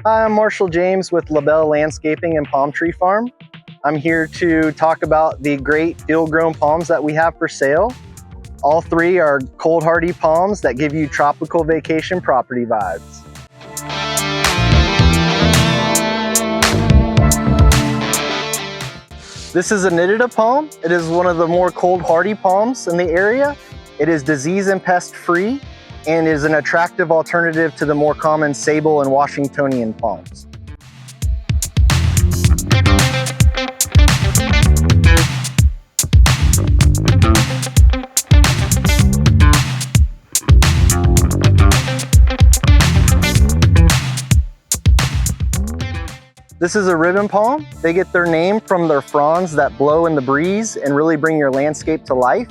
Hi, I'm Marshall James with Lebel Landscaping and Palm Tree Farm. I'm here to talk about the great field-grown palms that we have for sale. All three are cold hardy palms that give you tropical vacation property vibes. This is a Nitada palm. It is one of the more cold hardy palms in the area. It is disease and pest free and is an attractive alternative to the more common sable and Washingtonian palms. This is a ribbon palm. They get their name from their fronds that blow in the breeze and really bring your landscape to life.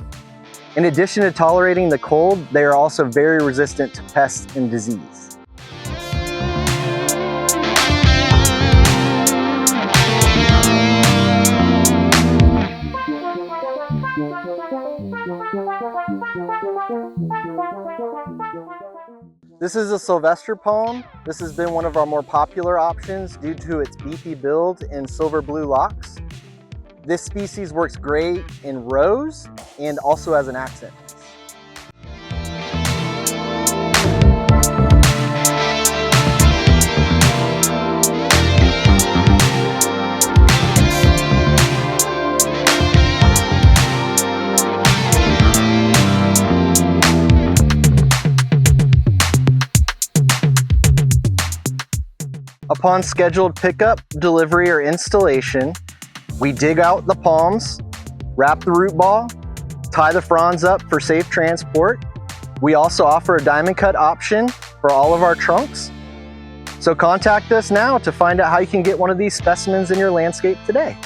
In addition to tolerating the cold, they are also very resistant to pests and disease. This is a Sylvester palm. This has been one of our more popular options due to its beefy build and silver blue locks. This species works great in rows and also as an accent piece. Upon scheduled pickup, delivery, or installation, we dig out the palms, wrap the root ball, tie the fronds up for safe transport. We also offer a diamond cut option for all of our trunks. So contact us now to find out how you can get one of these specimens in your landscape today.